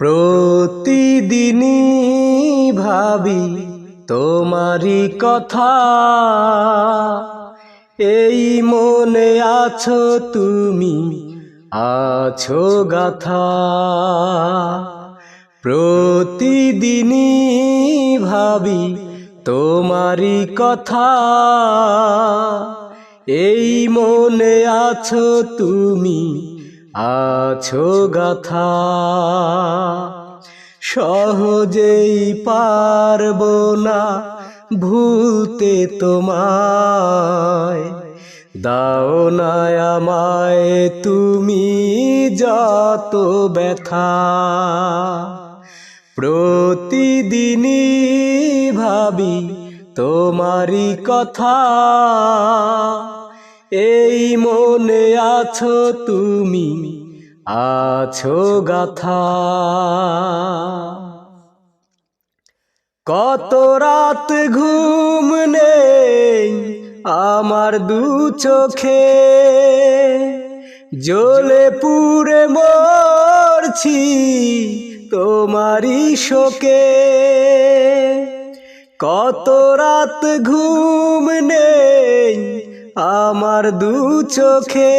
প্রতিদিনই ভাবি তোমারই কথা, এই মনে আছো তুমি, আছো গাথা। প্রতিদিনই ভাবি তোমারই কথা, এই মনে আছো তুমি, আছো গাথা। সহজেই পারবো না ভুলতে তোমায়, দাও না আমায় তুমি যত ব্যথা। প্রতিদিনই ভাবি তোমারই কথা, এই মনে আছো তুমি, আছো গাথা। কত রাত ঘুম নেই আমার দু চোখে, জ্বলে পুড়ে মরছি তোমারই শোকে। কত রাত ঘুম নেই আমার দু চোখে,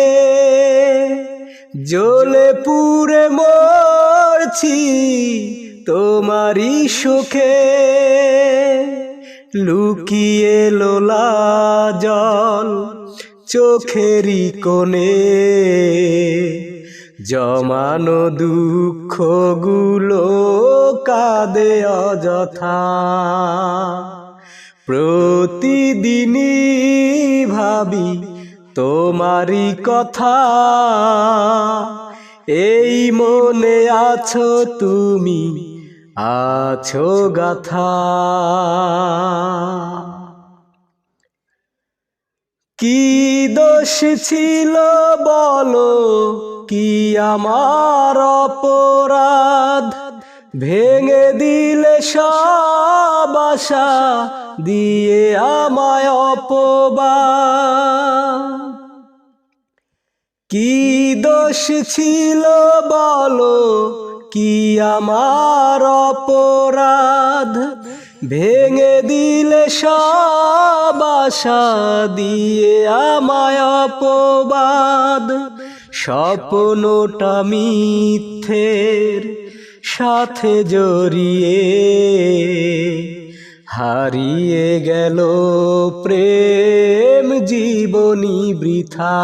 জ্বলে পুড়ে মরছি তোমারই শোকে। লুকিয়ে লোলা জল চোখেরই কোণে, জমানো দুঃখ গুলো কাঁদে অযথা। প্রতিদিনই ভাবি তোমারই কথা, এই মনে আছো তুমি, আছো গাথা। কি দোষ ছিল বলো, কি আমার অপরাধ, ভেঙে দিলে সব আশা দিয়ে আমায় অপবাদ। কি দোষ ছিল বলো, কি আমার অপরাধ, ভেঙে দিলে সব আশা দিয়ে আমায় অপবাদ। স্বপ্নটা মিথ্যের সাথে জড়িয়ে, হারিয়ে গেল প্রেম জীবনী বৃথা।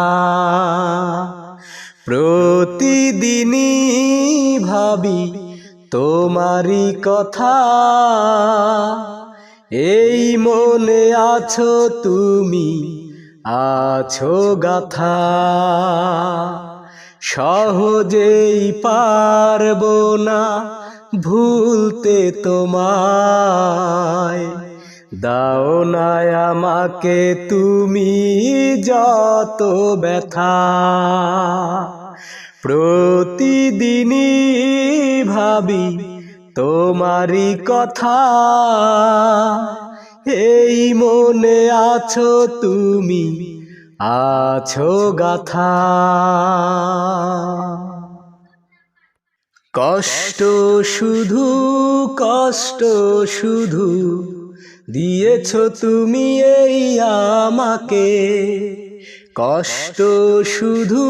প্রতিদিনই ভাবি তোমারই কথা, এই মনে আছো তুমি, আছো গাথা। সহজেই পারবো না ভুলতে তোমায়, দাও না আমাকে তুমি যত ব্যথা। প্রতিদিনই ভাবি তোমারই কথা, এই মনে আছো তুমি, আছো গাথা। কষ্ট শুধু, কষ্ট শুধু দিয়েছো তুমি এই আমাকে। কষ্ট শুধু,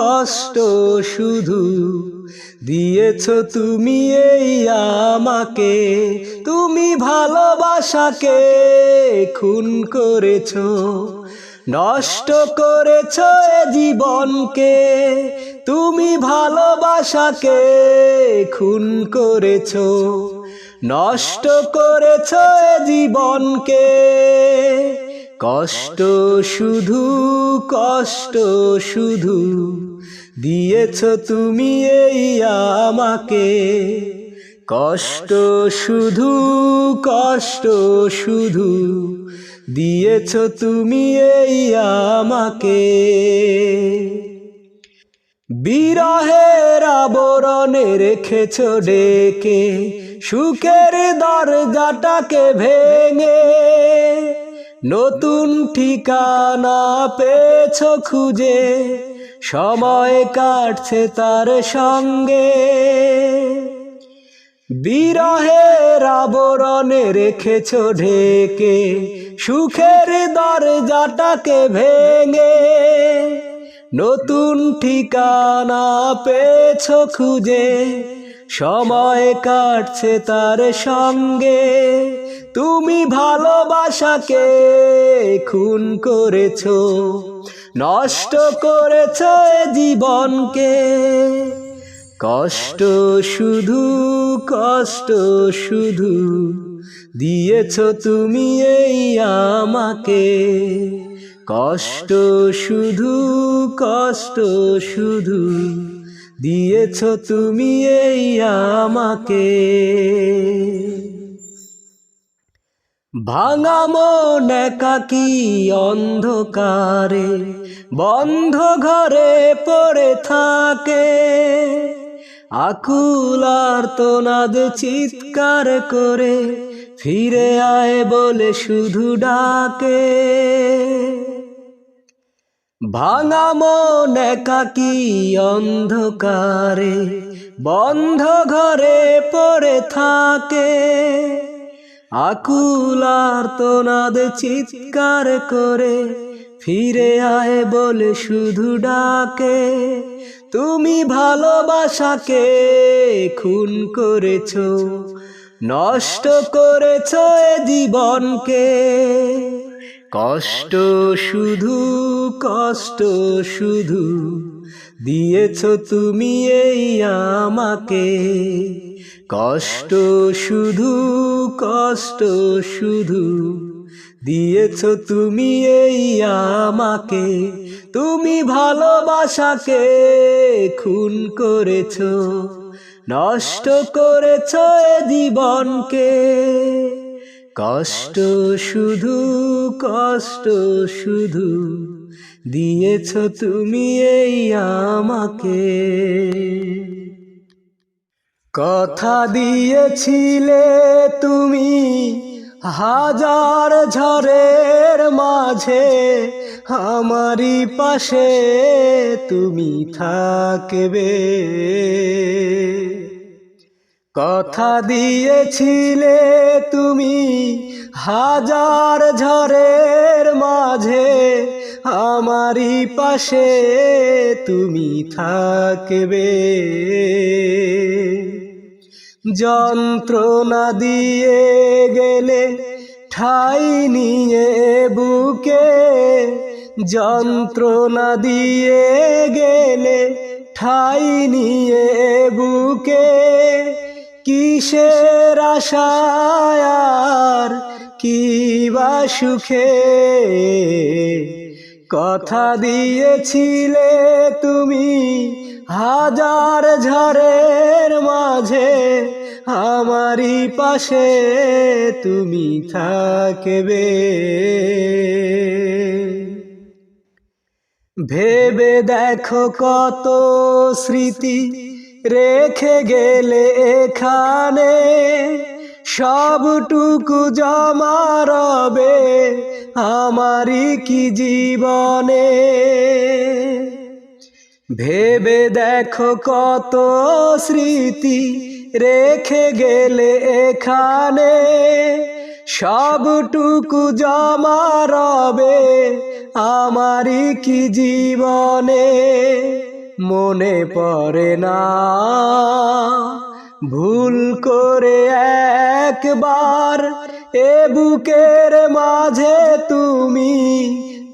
কষ্ট শুধু দিয়েছো তুমি এই আমাকে। তুমি ভালোবাসাকে খুন করেছো, নষ্ট করেছো এ জীবনকে। তুমি ভালোবাসাকে খুন করেছো, নষ্ট করেছো এ জীবনকে। কষ্ট শুধু, কষ্ট শুধু দিয়েছো তুমি এই আমাকে। কষ্ট শুধু, কষ্ট শুধু দিয়েছো তুমি এই আমাকে। বিরহের আবরণে রেখেছো ডেকে, সুখের দরজাটাকে ভেঙে। নতুন ঠিকানা পেয়েছো খুঁজে, সময় কাটছে তার সঙ্গে। বিরহের আবরণে রেখেছ ঢেকে সুখের দরজাটাকে ভেঙে, নতুন ঠিকানা পেয়েছ খুঁজে, সময় কাটছে তার সঙ্গে। তুমি ভালোবাসাকে খুন করেছ, নষ্ট করেছ এ জীবনকে। কষ্ট শুধু, কষ্ট শুধু দিয়েছ তুমি এই আমাকে। কষ্ট শুধু, কষ্ট শুধু দিয়েছ তুমি এই আমাকে। ভাঙা মন একাকী অন্ধকারে বন্ধ ঘরে পড়ে থাকে, আকুল আর্তনাদ চিৎকার করে ফিরে আয় বলে শুধু ডাকে। ভাঙা মন একাকী অন্ধকারে বন্ধ ঘরে পড়ে থাকে, আকুল আর্তনাদ চিৎকার করে ফিরে আয় বলে শুধু ডাকে। তুমি ভালোবাসাকে খুন করেছ, নষ্ট করেছ এ জীবনকে। কষ্ট শুধু, কষ্ট শুধু দিয়েছ তুমি এই আমাকে। কষ্ট শুধু, কষ্ট শুধু দিয়েছ তুমি এই আমাকে। তুমি ভালোবাসাকে খুন করেছ, নষ্ট করেছ এ জীবনকে। কষ্ট শুধু, কষ্ট শুধু দিয়েছ তুমি এই আমাকে। কথা দিয়েছিলে তুমি হাজার ঝড়ের মাঝে, আমারই পাশে তুমি থাকবে। কথা দিয়েছিলে তুমি হাজার ঝড়ের মাঝে, আমারই পাশে তুমি থাকবে। যন্ত্রণা দিয়ে গেলে ঠাই নিয়ে বুকে, যন্ত্রণা দিয়ে গেলে ঠাই নিয়ে বুকে। কিসের আশায় আর কি বা সুখে, কথা দিয়েছিলে তুমি হাজার ঝড়ের মাঝে, আমারই পাশে তুমি থাকবে। ভেবে দেখো কত স্মৃতি রেখে গেলে এখানে, সবটুকু জমা রবে আমারই কি জীবনে। ভেবে দেখো কত স্মৃতি রেখে গেলে এখানে, সবটুকু জমা রবে আমারই কি জীবনে। মনে পড়ে না ভুল করে একবার এ বুকের মাঝে তুমি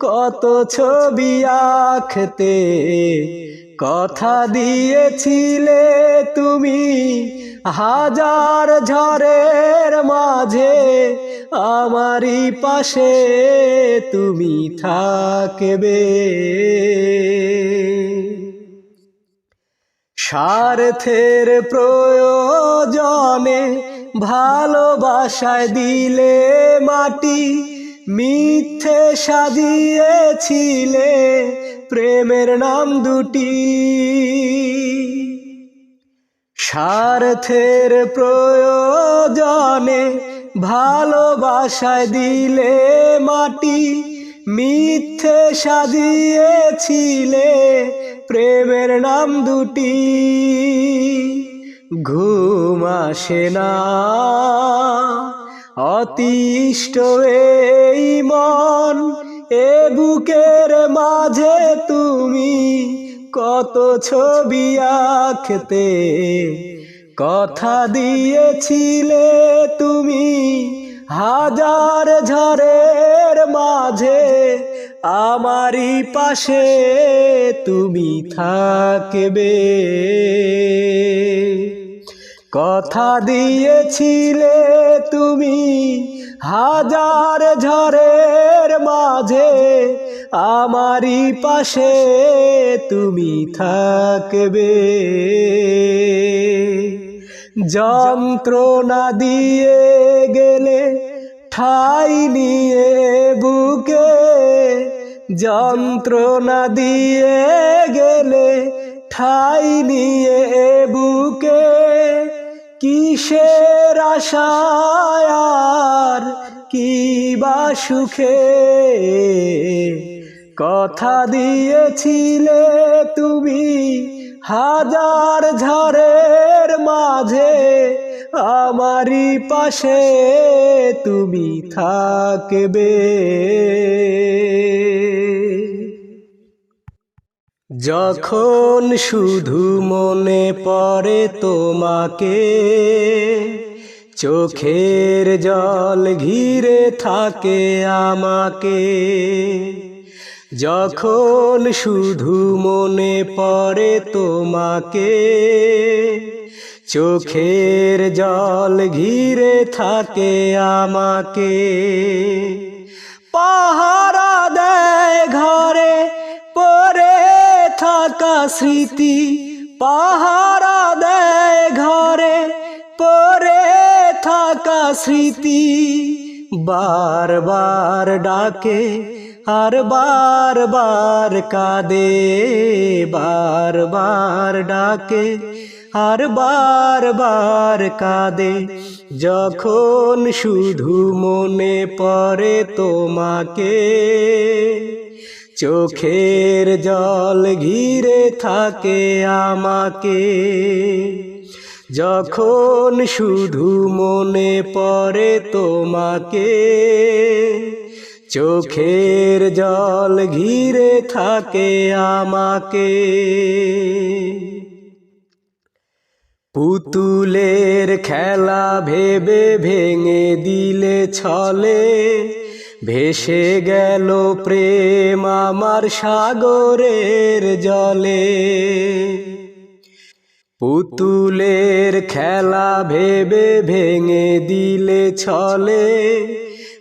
কত ছবি আঁকতে। কথা দিয়েছিলে তুমি হাজার ঝড়ের মাঝে, আমারই পাশে তুমি থাকবে। স্বার্থের প্রয়োজনে ভালোবাসায় দিলে মাটি, মিথ্যে সাজিয়েছিলে প্রেমের নাম দুটি। স্বার্থের প্রয়োজনে ভালোবাসায় দিলে মাটি, মিথ্যে সাজিয়েছিলে প্রেমের নাম দুটি। ঘুম আসে না, অতিষ্ঠ এই মন, এ বুকের মাঝে তুমি কত ছবি আঁকতে, কথা দিয়েছিলে তুমি হাজার ঝড়ের মাঝে আমারই পাশে তুমি থাকবে। কথা দিয়েছিলে তুমি হাজার ঝড়ের মাঝে আমারই পাশে তুমি থাকবে। যন্ত্রণা দিয়ে গেলে ঠাই নিয়ে বুকে, যন্ত্রণা দিয়ে গেলে ঠাই নিয়ে বুকে, কিসের আশায় আর কি বা সুখে, কথা দিয়েছিলে তুমি হাজার ঝড়ের মাঝে আমারই পাশে তুমি থাকবে। যখন শুধু মনে পড়ে তোমাকে, চোখের জল ঘিরে থাকে আমাকে। যখন শুধু মনে পড়ে তোমাকে, চোখের জল ঘিরে থাকে আমাকে। পাহারা দেয় ঘরে পড়ে থাকা স্মৃতি, পাহারা দেয় ঘরে পড়ে থাকা স্মৃতি। বারবার ডাকে আর বারবার কাঁদে, বারবার ডাকে আর বারবার কাঁদে। যখন শুধু মনে পড়ে তোমাকে, চোখের জল ঘিরে থাকে আমাকে। যখন শুধু মনে পড়ে তোমাকে, চোখের জল ঘিরে থাকে আমাকে। পুতুলের খেলা ভেবে ভেঙে দিলে ছলে, ভেসে গেল প্রেম আমার সাগরের জলে। পুতুলের খেলা ভেবে ভেঙে দিলে ছলে,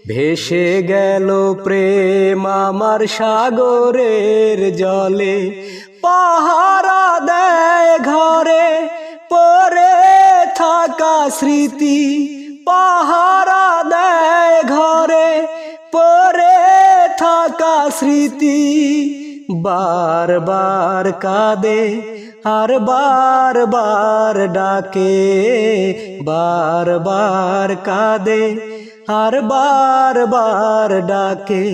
ভেসে গেল প্রেম আমার সাগরের জলে। পাহারা দেয় ঘরে পড়ে থাকা স্মৃতি, পাহারা দেয় ঘরে পড়ে থাকা স্মৃতি। বারবার কাঁদে আর বারবার ডাকে, বারবার কাঁদে আর বারবার ডাকে।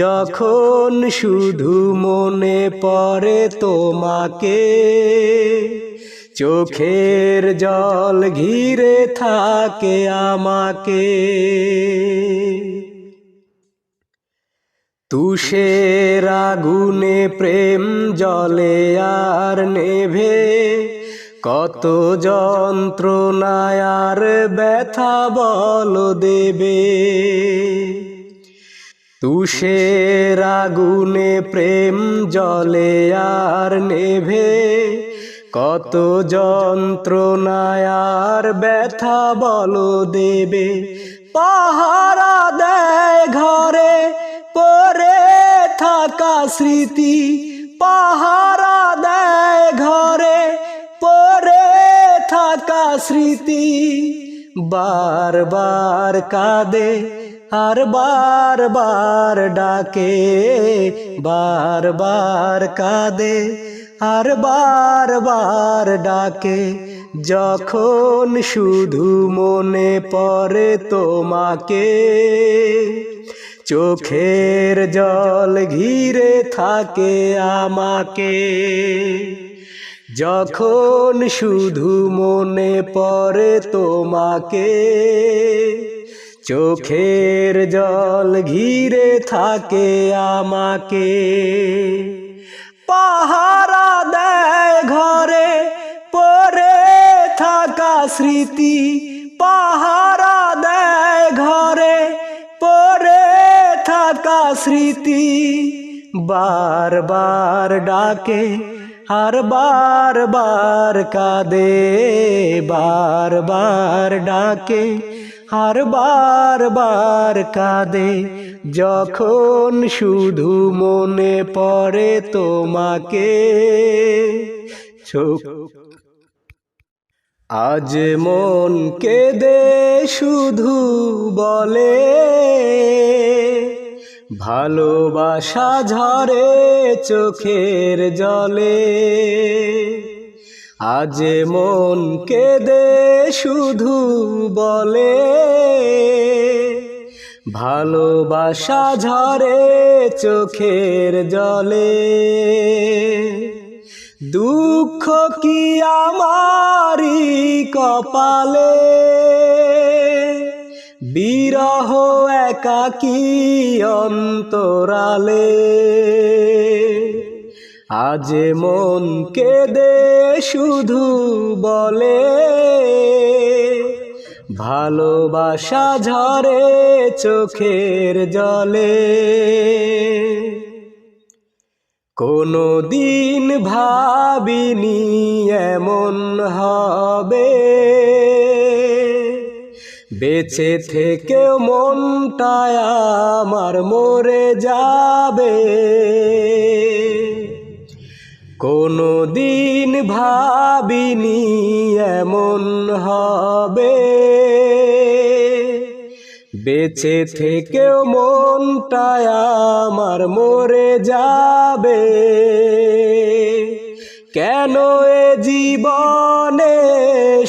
যখন শুধু মনে পড়ে তোমাকে, চোখের জল ঘিরে থাকে আমাকে। তুষের আগুনে প্রেম জ্বলে আর নেভে, কত যন্ত্রণায় আর ব্যথা বল দেবে। তুষের আগুনে প্রেম জ্বলে আর নেভে, কত যন্ত্রণায় আর ব্যথা বল দেবে। পাহারা দেয় ঘরে পড়ে থাকা স্মৃতি, পাহারা দেয় ঘরে পড়ে থাকা স্মৃতি। বারবার কাঁদে আর বারবার ডাকে, বারবার কাঁদে আর বারবার ডাকে। যখন শুধু মনে পড়ে তোমাকে, চোখের জল ঘিরে থাকে আমাকে। যখন শুধু মনে পড়ে তোমাকে, চোখের জল ঘিরে থাকে আমাকে। পাহারা দেয় ঘরে পড়ে থাকা স্মৃতি, পাহারা দেয় ঘরে পড়ে থাকা স্মৃতি। বারবার ডাকে আর বারবার কাঁদে, বারবার ডাকে আর বারবার কাঁদে। যখন শুধু মনে পড়ে তোমাকে, আজ মন কেঁদে শুধু বলে, ভালোবাসা ঝরে চোখের জলে। আজ মন কেঁদে শুধু বলে, ভালোবাসা ঝরে চোখের জলে। দুঃখ কি আমারি কপালে, বিরহ একাকী অন্তরালে। আজ মন কেঁদে শুধু বলে, ভালোবাসা ঝরে চোখের জলে। কোনো দিন ভাবিনি এমন হবে, বেঁচে থেকেও মনটা আমার মরে যাবে। কোনো দিন ভাবিনি এমন হবে, বেঁচে থেকেও মনটা আমার মরে যাবে। কেন এ জীবনে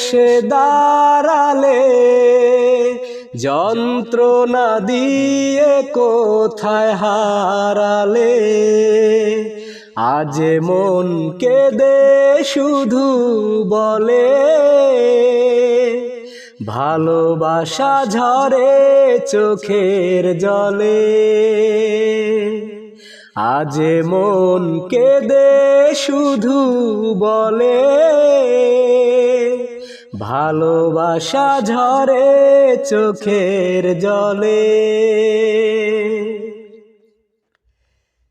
সে দাঁড়ালে, যন্ত্রণা দিয়ে কোথায় হারালে। আজ মন কেঁদে শুধু বলে, ভালোবাসা ঝরে চোখের জলে। আজ মন কেঁদে শুধু বলে, ভালোবাসা ঝরে চোখের জলে।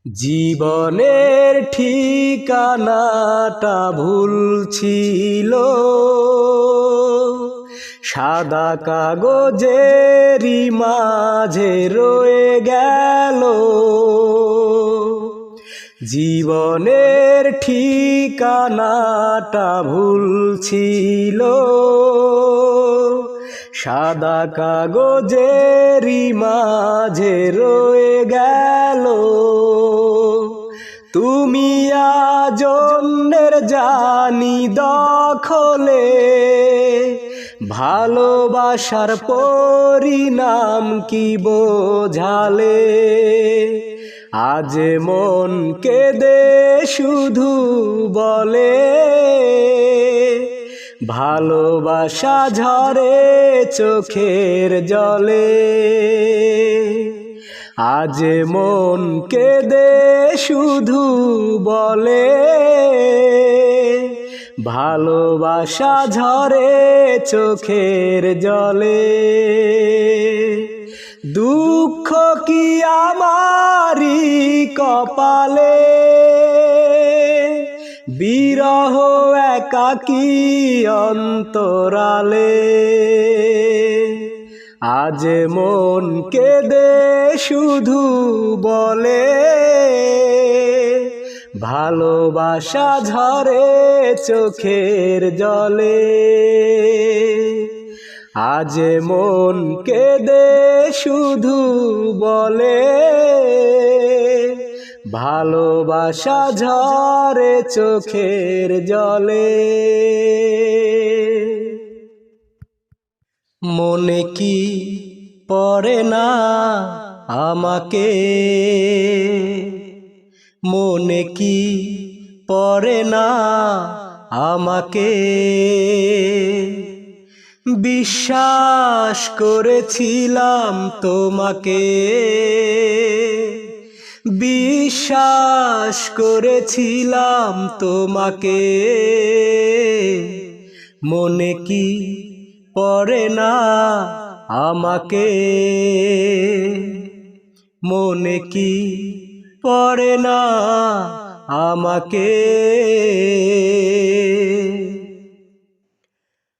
জীবনের ঠিকানাটা ভুল ছিল, সাদা কাগজেরই মাঝে রয়ে গেল। জীবনের ঠিকানাটা ভুল ছিল, সাদা কাগজেরই মাঝে রয়ে গেল। তুমি আজ অন্যের জানি দখলে, ভালোবাসার পরিণাম কি বোঝালে। আজ মন কেঁদে শুধু বলে, ভালোবাসা ঝরে চোখের জলে। আজ মন কেঁদে শুধু বলে, ভালোবাসা ঝরে চোখের জলে। দুঃখ কি আমারি কপালে, বিরহ একাকী অন্তরালে। আজ মন কেঁদে শুধু বলে, ভালোবাসা ঝরে চোখের জলে। আজ মন কেঁদে শুধু বলে, ভালোবাসা ঝরে চোখের জলে। মনে কি পড়ে না আমাকে, মনে কি পড়ে না আমাকে বিশ্বাস করেছিলাম তোমাকে, বিশ্বাস করেছিলাম তোমাকে, মনে কি পড়ে না আমাকে, মনে কি পড়ে না আমাকে।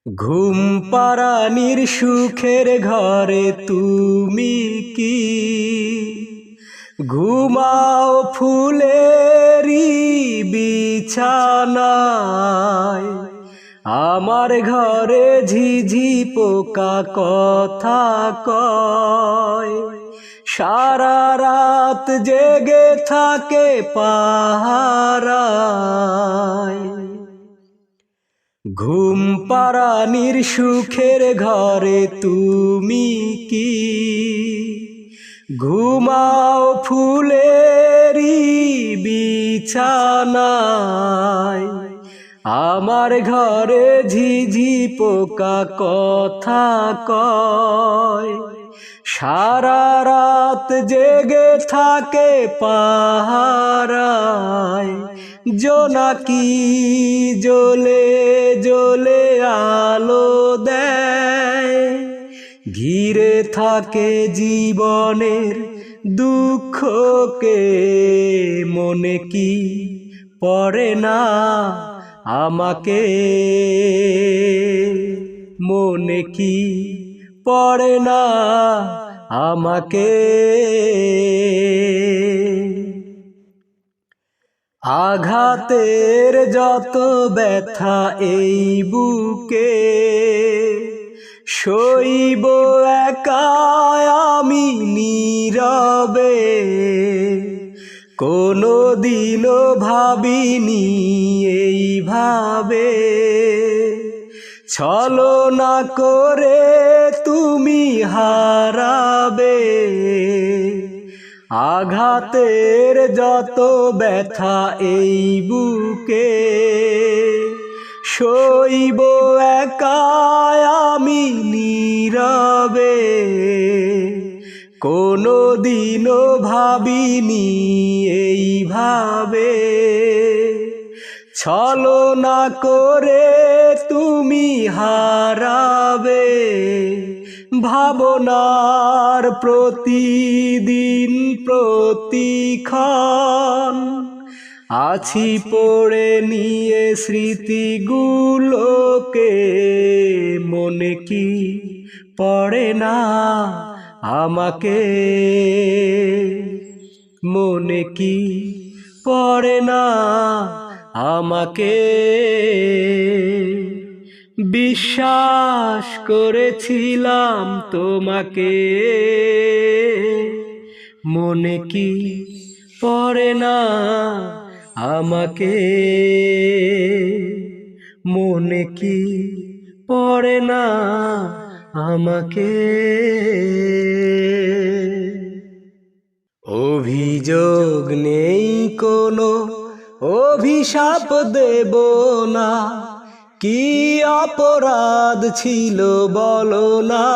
ঘুম পাড়ানির সুখের ঘরে তুমি কি ঘুমাও ফুলেরি বিছানায়, আমার ঘরে ঝিঝি পোকা কথা কয়, সারা রাত জেগে থাকে পাহারায়। ঘুম পাড়ানির সুখের ঘরে তুমি কি ঘুমাও ফুলেরি বিছানায়, আমার ঘরে ঝিঝি পোকা কথা কয়, সারা রাত জেগে থাকে পাহারায়। জোনাকি জ্বলে জ্বলে আলো দেয়, ঘিরে থাকে জীবনের দুঃখকে, মনে কি পড়ে না আমাকে, মনে কি পড়ে না আমাকে। আঘাতের যত ব্যথা এই বুকে, সইব একা আমি নীরবে, কোনো দিনও ভাবিনি এইভাবে, ছলনা করে তুমি হারাবে। আঘাতের যত ব্যথা এই বুকে, সইব একা আমি নীরবে, কোনো দিনও ভাবিনি এইভাবে, ছলনা করে তুমি হারাবে। ভাবনার প্রতিদিন প্রতিক্ষণ আছি পড়ে নিয়ে স্মৃতিগুলোকে, মনে কি পড়ে না আমাকে, মনে কি পড়ে না আমাকে। বিশ্বাস করেছিলাম তোমাকে, মনে কি পড়ে না আমাকে, মনে কি পড়ে না আমাকে। অভিযোগ নেই কোনো, অভিশাপ দেব না, কি অপরাধ ছিল বলো না,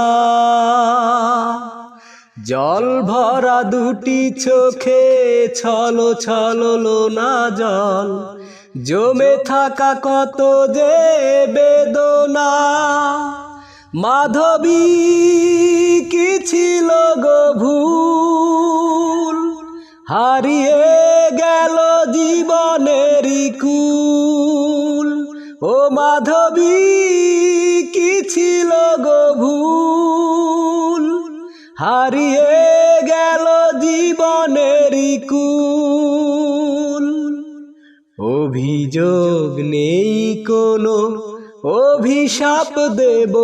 জল ভরা দুটি চোখে ছলো ছলো না জল, জমে থাকা কত যে বেদনা। মাধবী কি ছিল গো ভুল, হারিয়ে গেল জীবনেরই কুল, ও মাধবী কি ছিল গো ভুল, হারিয়ে গেল জীবনেরই কুল। অভিযোগ নেই কোনো, অভিশাপ দেব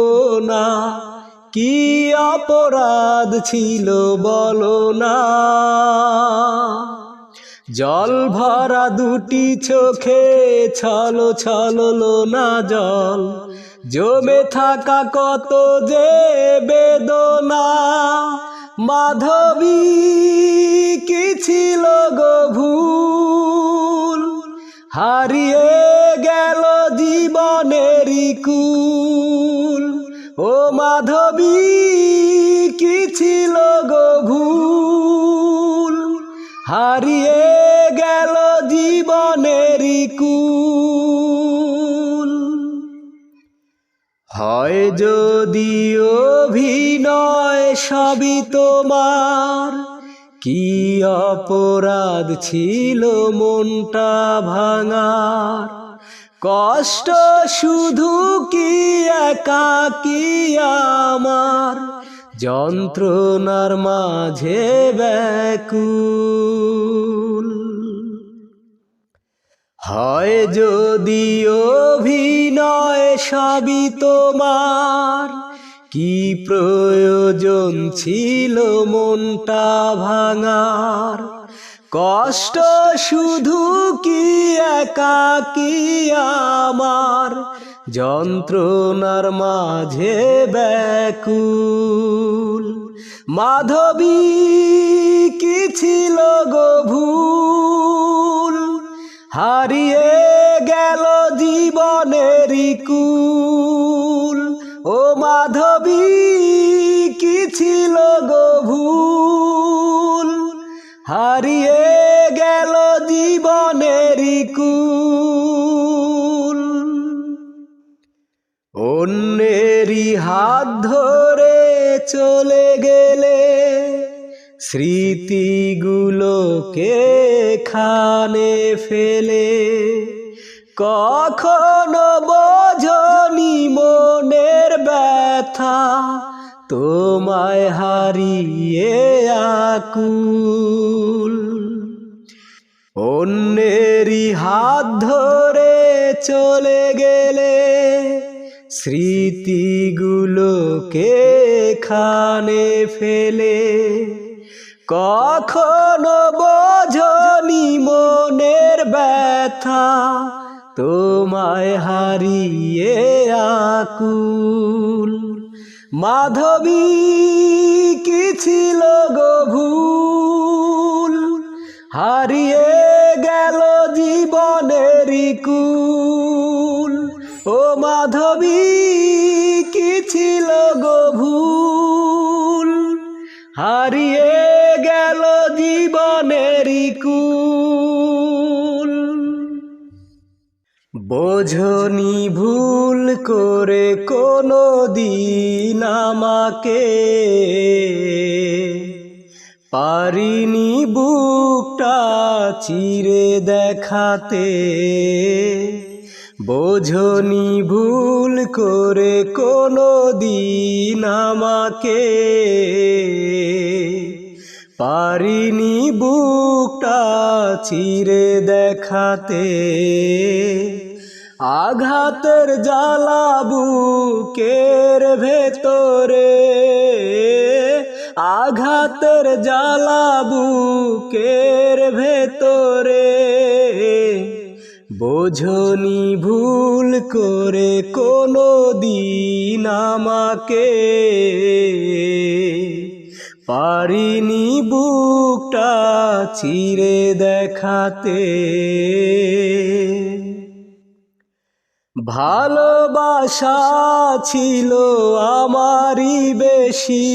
না, কি অপরাধ ছিল বলো না, জল ভরা দুটি চোখে ছলো ছলো না জল, জমে থাকা কত যে বেদনা। মাধবী কি ছিল গো ভুল, হারিয়ে গেল জীবনেরই কুল। ও মাধবী কি ছিল গো ভুল, হারিয়ে গেল জীবনেরই কুল। হয় যদি অভিনয় সবই তোমার, কি অপরাধ ছিল মনটা ভাঙার। কষ্ট শুধু কি একাকী আমার, যন্ত্রণার মাঝে ব্যাকুল। হয় যদি অভিনয় সবই তোমার, কি প্রয়োজন ছিল মনটা ভাঙার। কষ্ট শুধু কি একাকী আমার, যন্ত্রণার মাঝে ব্যাকুল। মাধবী কি ছিল গো ভুল, হারিয়ে গেল জীবনেরই কুল। ও মাধবী কি ছিল গো ভুল, হারিয়ে গেল জীবনেরই কুল। অন্যেরই হাত ধরে চলে গেলে, স্মৃতিগুলোকে খানে ফেলে। কখনো বোঝনি মনের ব্যথা, তোমায় হারিয়ে আকুল। অন্যেরই হাত ধরে চলে গেলে, স্মৃতিগুলোকে খানে ফেলে। কখনো বোঝনি মনের ব্যথা, তোমায় হারিয়ে আকুল। মাধবী কি ছিল গো ভুল, হারিয়ে গেল জীবনেরই কুল। ও মাধবী কি ছিল গো ভুল, হারিয়ে গেল জীবনেরই কুল। বোঝনি ভুল করে কোনো দিন আমাকে, পারিনি বুকটা চিরে দেখাতে। বোঝনি ভুল করে কোনো দিন আমাকে, পারিনি বুকটা চিরে দেখাতে। আঘাতের জ্বালা বুকের ভেতরে, আঘাতের জ্বালা বুকের ভেতরে। বোঝনি ভুল করে কোনো দিন আমাকে, পারিনি বুকটা চিরে দেখাতে। ভালোবাসা ছিল আমারই বেশি,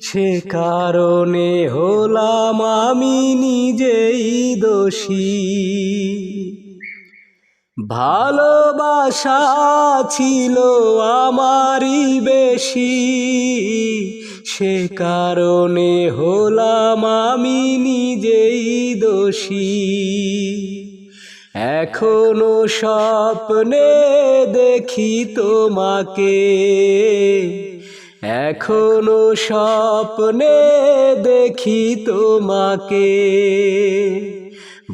সে কারণে হলাম আমি নিজেই দোষী। ভালোবাসা ছিল আমারই বেশি, সে কারণে হলাম আমি নিজেই দোষী। এখনো স্বপ্নে দেখি তোমাকে, এখনো স্বপ্নে দেখি তোমাকে।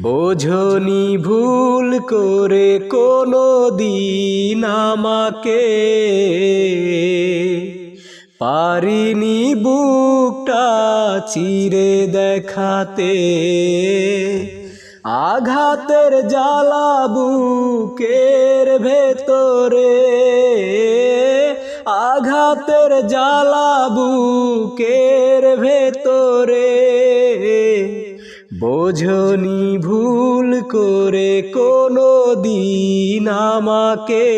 বোঝনি ভুল করে কোনো দিন আমাকে, পারিনি বুকটা চিরে দেখাতে। আঘাতের জ্বালা বুকের ভেতরে, আঘাতের জ্বালা বুকের ভেতরে। বোঝনি ভুল করে কোনো দিন আমাকে,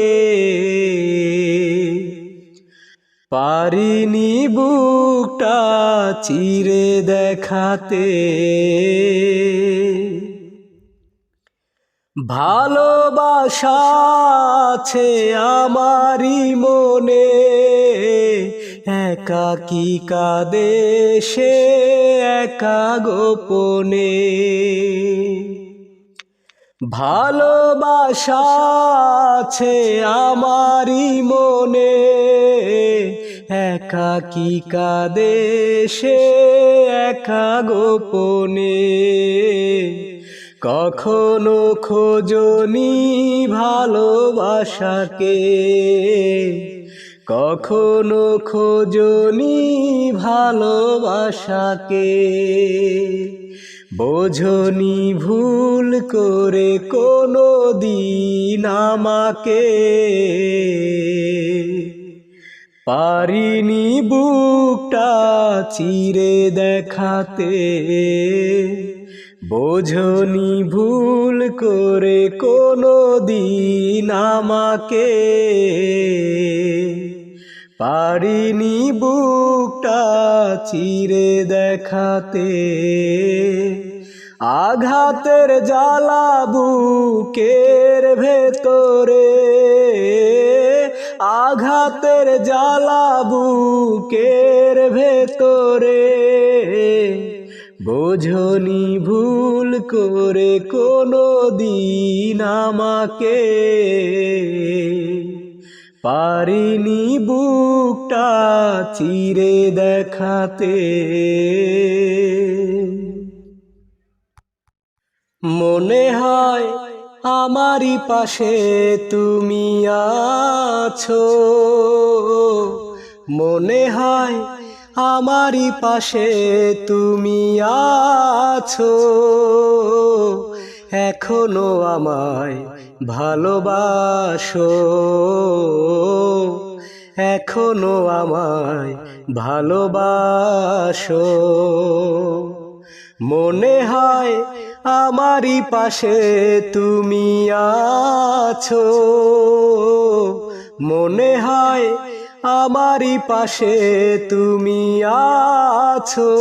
পারিনি বুকটা চিরে দেখাতে। ভালোবাসা আছে আমারই মনে, একাকী কাঁদে সে একা গোপনে। ভালোবাসা আছে আমারই মনে, একাকী কাঁদে সে একা গোপনে। কখনো খোঁজনি ভালোবাসাকে, কখনো খোঁজনি ভালোবাসাকে। বোঝনি ভুল করে কোনো দিন আমাকে, পারিনি বুকটা চিরে দেখাতে। বোঝনি ভুল করে কোনো দিন আমাকে, পারিনি বুকটা চিরে দেখাতে। আঘাতের জ্বালা বুকের ভেতরে, আঘাতের জ্বালা বুকের ভেতরে। বোঝনি ভুল করে কোনো দিন আমাকে, পারিনি বুকটা চিরে দেখাতে। মনে হয় আমারই পাশে তুমি আছো, মনে হয় আমারই পাশে তুমি আছো। এখনো আমায় ভালোবাসো, এখনো আমায় ভালোবাসো। মনে হয় আমারই পাশে তুমি আছো, মনে হয় আমারই পাশে তুমি আছো।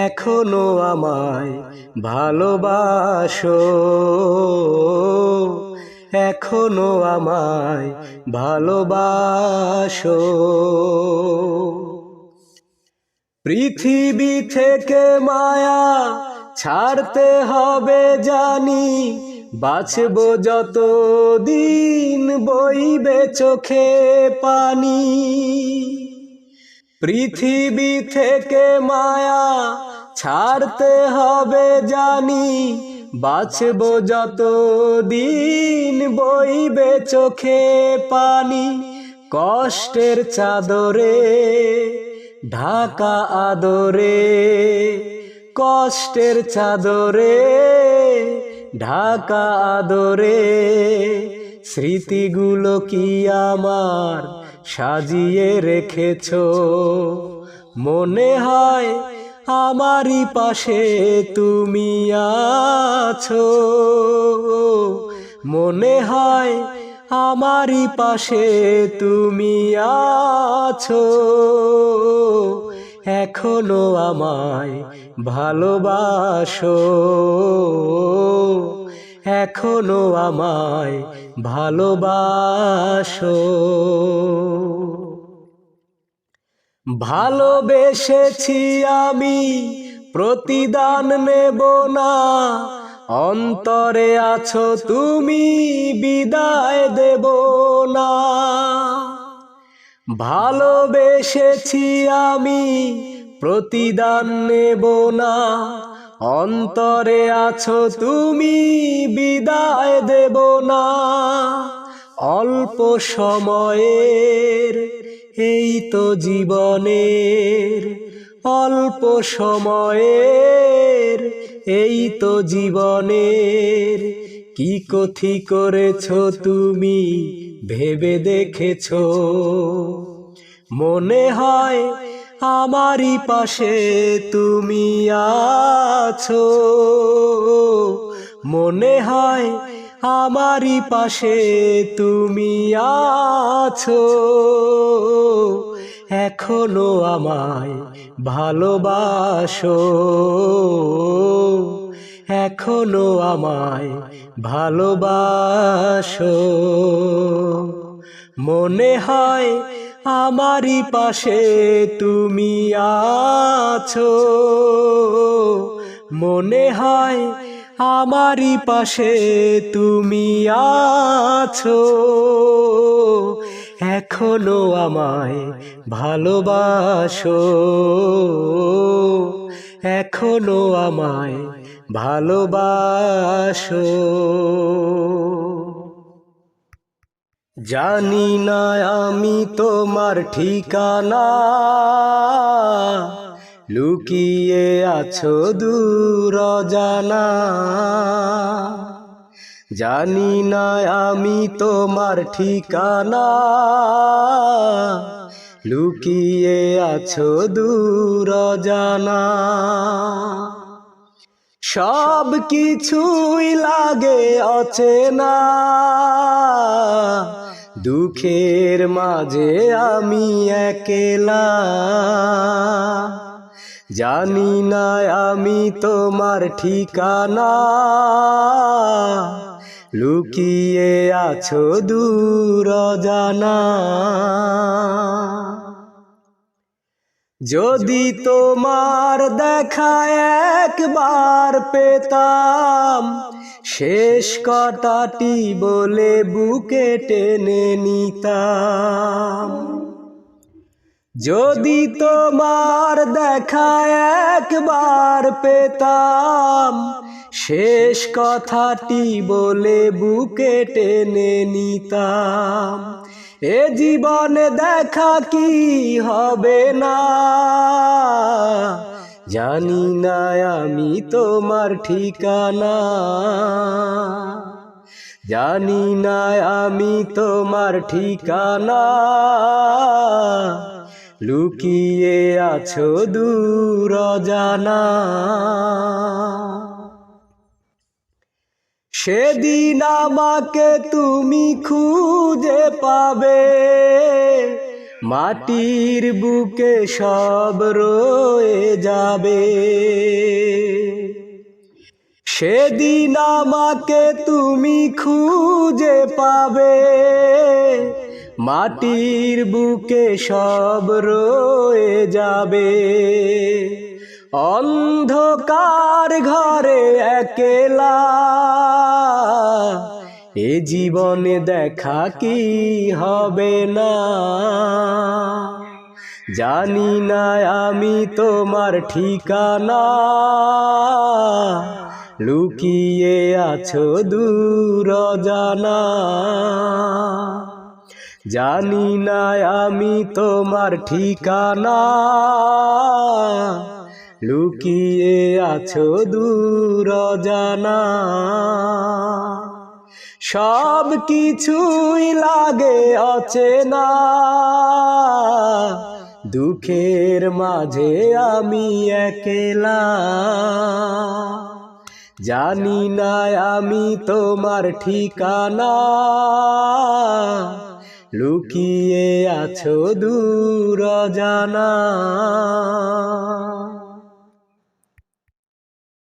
এখনো আমায় ভালোবাসো, এখনো আমায় ভালোবাসো। পৃথিবী থেকে মায়া ছাড়তে হবে জানি, বাঁচবো যত দিন বইবে চোখে পানি। পৃথিবী থেকে মায়া ছাড়তে হবে জানি, বাঁচবো যত দিন বইবে চোখে পানি। কষ্টের চাদরে ঢাকা আদরে, কষ্টের চাদরে ঢাকা আদরে। স্মৃতিগুলো কি আমার সাজিয়ে রেখেছো, মনে হয় আমারই পাশে তুমি আছো। মনে হয় আমারই পাশে তুমি আছো। এখনো আমায় ভালোবাসো, এখনো আমায় ভালোবাসো। ভালোবেসেছি আমি প্রতিদান নেব না, অন্তরে আছো তুমি বিদায় দেব না। ভালোবেসেছি আমি প্রতিদান নেব না, অন্তরে আছো তুমি বিদায় দেব না। অল্প সময়ের এই তো জীবনের, অল্প সময়ের এই তো জীবনের। কি কথি করেছো তুমি ভেবে দেখেছো, মনে হয় আমারই পাশে তুমি আছো, মনে হয় আমারই পাশে তুমি আছো, এখনো আমায় ভালোবাসো, এখনো আমায় ভালোবাসো, মনে হয় আমারই পাশে তুমি আছো, মনে হয় আমারই পাশে তুমি আছো, এখনো আমায় ভালোবাসো, এখনো আমায় ভালোবাসো। জানি না আমি তোমার ঠিকানা, লুকিয়ে আছো দূর অজানা, জানি না আমি তোমার ঠিকানা, লুকিয়ে আছো দূর অজানা, সব কিছুই লাগে অচেনা, দুঃখের মাঝে আমি একলা, জানি না আমি তোমার ঠিকানা, লুকিয়ে আছো দূর অজানা, যদি তোমার দেখা একবার পেতাম, শেষ কথাটি বলে বুকে টেনে নিতাম, যদি তোমার দেখা একবার পেতাম, শেষ কথাটি বলে বুকে টেনে নিতাম, এ জীবনে দেখা কি হবে না, জানি না আমি তোমার ঠিকানা, জানি না আমি তোমার ঠিকানা, লুকিয়ে আছো দূর অজানা, সেদিন আমাকে তুমি খুঁজে পাবে, মাটির বুকে সব রয়ে যাবে, সেদিন আমাকে তুমি খুঁজে পাবে, মাটির বুকে সব রয়ে যাবে, অন্ধকার ঘরে একলা, এ জীবনে দেখা কি হবে না, জানি না আমি তোমার ঠিকানা, লুকিয়ে আছো দূর অজানা, জানি না আমি তোমার ঠিকানা, লুকিয়ে আছো দূর অজানা, সব কিছুই লাগে অচেনা, দুঃখের মাঝে আমি একলা, জানি না আমি তোমার ঠিকানা, লুকিয়ে আছো দূর অজানা।